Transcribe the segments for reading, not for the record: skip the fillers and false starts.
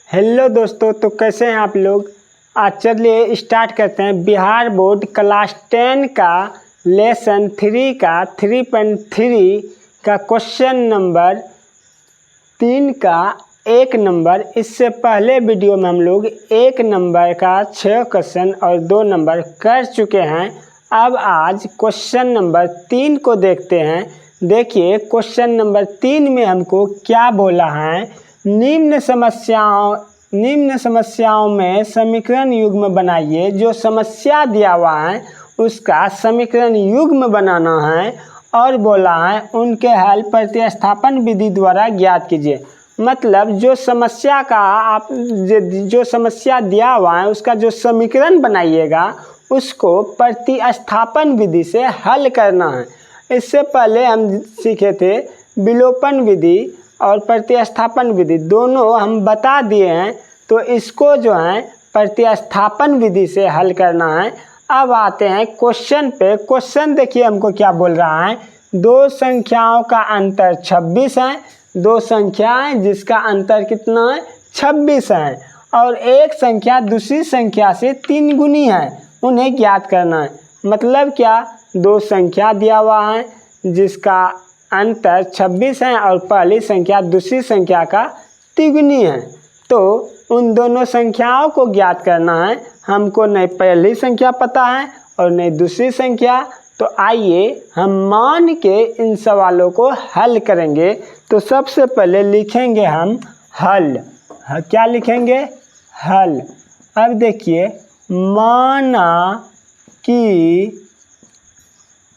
Hello दोस्तों, तो कैसे हैं आप लोग। आज चलिए स्टार्ट करते हैं बिहार बोर्ड क्लास 10 का लेसन 3 का 3.3 का क्वेश्चन नंबर 3 का 1 नंबर। इससे पहले वीडियो में हम लोग 1 नंबर का 6 क्वेश्चन और 2 नंबर कर चुके हैं। अब आज क्वेश्चन नंबर 3 को देखते हैं। देखिए क्वेश्चन नंबर 3 में हमको क्या बोला है। निम्न समस्याओं में समीकरण युग्म बनाइए। जो समस्या दिया हुआ है उसका समीकरण युग्म बनाना है और बोला है उनके हल प्रतिस्थापन विधि द्वारा ज्ञात कीजिए। मतलब जो समस्या दिया हुआ है उसका जो समीकरण बनाइएगा उसको प्रतिस्थापन विधि से हल करना है। इससे पहले हम सीखे थे विलोपन विधि और प्रतिस्थापन विधि, दोनों हम बता दिए हैं। तो इसको जो है प्रतिस्थापन विधि से हल करना है। अब आते हैं क्वेश्चन पे। क्वेश्चन देखिए हमको क्या बोल रहा है। दो संख्याओं का अंतर 26 है। दो संख्याएं जिसका अंतर कितना है 26 है और एक संख्या दूसरी संख्या से 3 गुनी है, उन्हें ज्ञात करना है। मतलब क्या, दो संख्या दिया हुआ है जिसका अंतर 26 है और पहली संख्या दूसरी संख्या का तिगुनी है। तो उन दोनों संख्याओं को ज्ञात करना है। हमको नहीं पहली संख्या पता है और नहीं दूसरी संख्या। तो आइए हम मान के इन सवालों को हल करेंगे। तो सबसे पहले लिखेंगे हम हल। क्या लिखेंगे? हल। अब देखिए, माना कि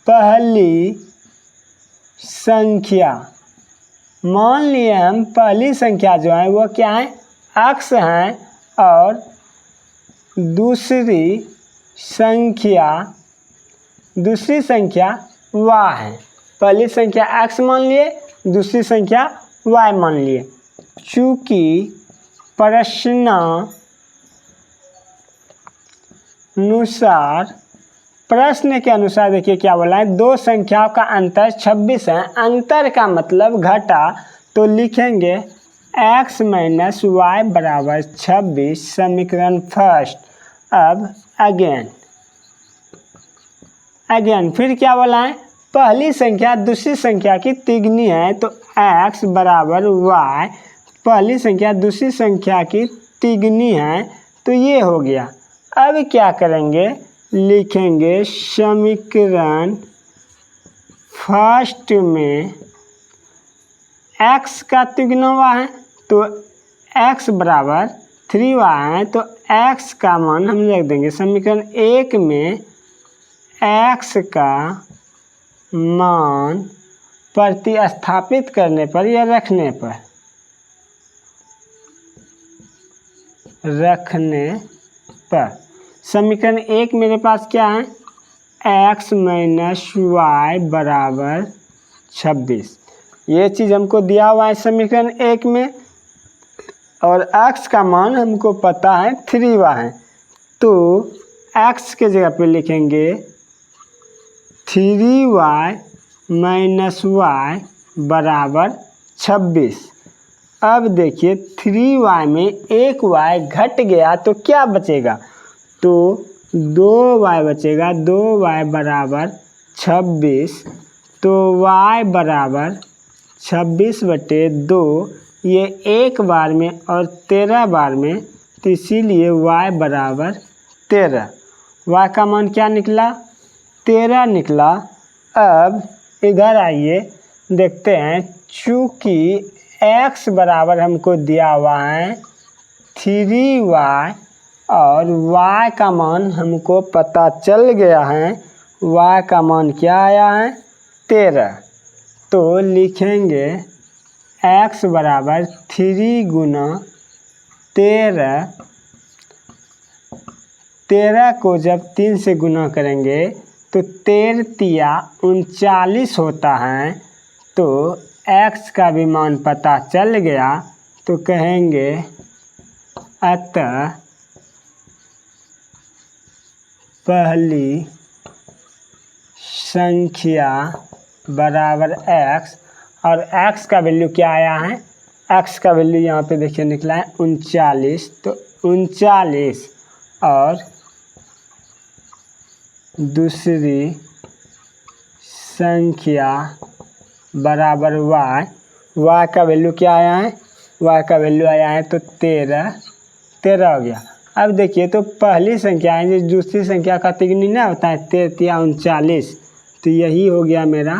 पहली संख्या, मान लिए हम पहली संख्या जो है वो क्या है, x है और दूसरी संख्या y है। पहली संख्या x मान लिए, दूसरी संख्या y मान लिए। चूँकि प्रश्न के अनुसार देखिए क्या बोला है, दो संख्याओं का अंतर 26 है। अंतर का मतलब घटा, तो लिखेंगे x माइनस वाई बराबर 26, समीकरण फर्स्ट। अब अगेन फिर क्या बोला है, पहली संख्या दूसरी संख्या की तिगुनी है तो x बराबर y, पहली संख्या दूसरी संख्या की तिगुनी है तो ये हो गया। अब क्या करेंगे, लिखेंगे समीकरण फर्स्ट में x का तिगुना y है तो x बराबर 3y है तो x का मान हम लिख देंगे। समीकरण 1 में x का मान प्रतिस्थापित करने पर या रखने पर समीकरण 1 मेरे पास क्या है, x माइनस वाई बराबर 26। ये चीज़ हमको दिया हुआ है समीकरण 1 में और x का मान हमको पता है 3y है। तो x के जगह पे लिखेंगे 3y माइनस y बराबर 26। अब देखिए 3y में एक y घट गया तो क्या बचेगा, तो 2y बचेगा। 2y बराबर 26, तो y बराबर 26/2, ये एक बार में और 13 बार में, तो इसीलिए y बराबर 13। y का मान क्या निकला, 13 निकला। अब इधर आइए देखते हैं, चूँकि x बराबर हमको दिया हुआ है 3y और y का मान हमको पता चल गया है, y का मान क्या आया है 13। तो लिखेंगे x बराबर 3 गुना 13। 13 को जब 3 से गुना करेंगे तो 13 तिया 39 होता है। तो x का भी मान पता चल गया तो कहेंगे अतः पहली संख्या बराबर x, और x का वैल्यू क्या आया है, एक्स का वैल्यू यहाँ पे देखिए निकला है 39। तो 39 और दूसरी संख्या बराबर y का वैल्यू क्या आया है, y का वैल्यू आया है तो 13 हो गया। अब देखिए तो पहली संख्या है दूसरी संख्या का तिगुनी ना होता है, 13 39, तो यही हो गया मेरा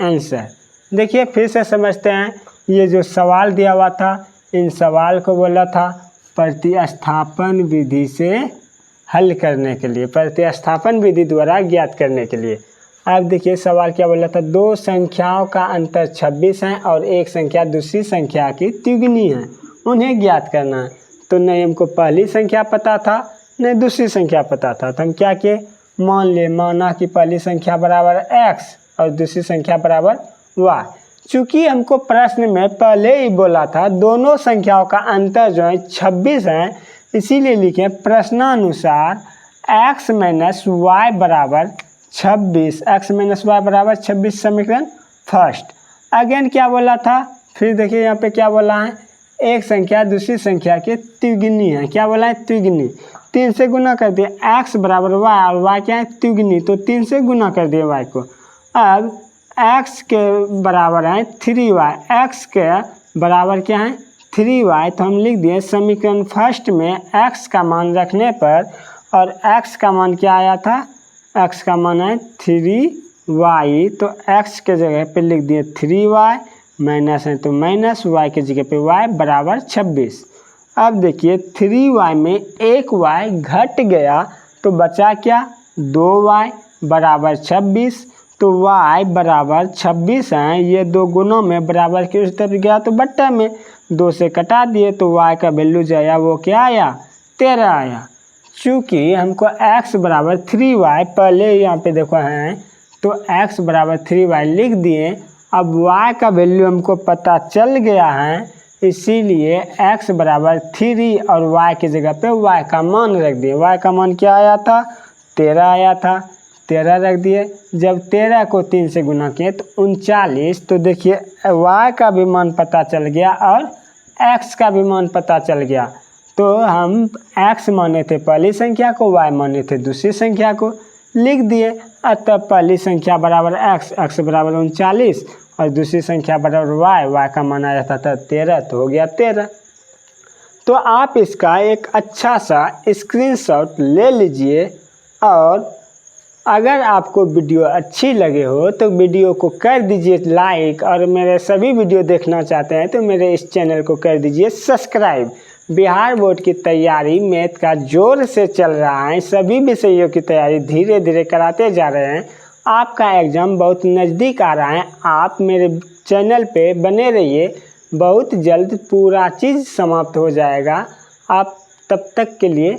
आंसर। देखिए फिर से समझते हैं, ये जो सवाल दिया हुआ था इन सवाल को बोला था प्रतिस्थापन विधि से हल करने के लिए, प्रतिस्थापन विधि द्वारा ज्ञात करने के लिए। अब देखिए सवाल क्या बोला था, दो संख्याओं का अंतर 26 है और एक संख्या दूसरी संख्या की तिगुनी है, उन्हें ज्ञात करना है। तो नहीं हमको पहली संख्या पता था नहीं दूसरी संख्या पता था, तो हम क्या किए, माना कि पहली संख्या बराबर x और दूसरी संख्या बराबर y। चूँकि हमको प्रश्न में पहले ही बोला था दोनों संख्याओं का अंतर जो है 26 है, इसीलिए लिखे प्रश्नानुसार x माइनस वाई बराबर 26, x माइनस वाई बराबर 26 समीकरण फर्स्ट। अगेन क्या बोला था, फिर देखिए यहाँ पे क्या बोला है, एक संख्या दूसरी संख्या की तिगुनी है, क्या बोला है तिगुनी, 3 से गुना कर दिए, x बराबर y और y क्या है तिगुनी, तो 3 से गुना कर दिए y को। अब x के बराबर है 3y, x के बराबर क्या है 3y, तो हम लिख दिए समीकरण फर्स्ट में x का मान रखने पर, और x का मान क्या आया था, x का मान है 3y, तो x के जगह पे लिख दिए 3y, माइनस है तो माइनस, y के जगह पे y बराबर 26। अब देखिए 3y में एक y घट गया तो बचा क्या 2y बराबर 26, तो y बराबर 26 है, ये दो गुणों में बराबर की उस तरफ गया तो बट्टा में 2 से कटा दिए, तो y का वैल्यू जो आया वो क्या आया 13 आया। चूँकि हमको x बराबर 3y पहले यहाँ पे देखो है, तो x बराबर 3y लिख दिए। अब y का वैल्यू हमको पता चल गया है, इसीलिए x बराबर 3 और y की जगह पे y का मान रख दिए। y का मान क्या आया था 13 आया था, 13 रख दिए। जब 13 को 3 से गुना किए तो 39, तो देखिए y का भी मान पता चल गया और x का भी मान पता चल गया। तो हम x माने थे पहली संख्या को, y माने थे दूसरी संख्या को, लिख दिए। अतः पहली संख्या बराबर x बराबर 39 और दूसरी संख्या बराबर y का मान आया था 13, तो हो गया 13। तो आप इसका एक अच्छा सा स्क्रीनशॉट ले लीजिए, और अगर आपको वीडियो अच्छी लगे हो तो वीडियो को कर दीजिए लाइक, और मेरे सभी वीडियो देखना चाहते हैं तो मेरे इस चैनल को कर दीजिए सब्सक्राइब। बिहार बोर्ड की तैयारी मैथ का जोर से चल रहा है, सभी विषयों की तैयारी धीरे धीरे कराते जा रहे हैं। आपका एग्ज़ाम बहुत नज़दीक आ रहा है, आप मेरे चैनल पे बने रहिए, बहुत जल्द पूरा चीज़ समाप्त हो जाएगा। आप तब तक के लिए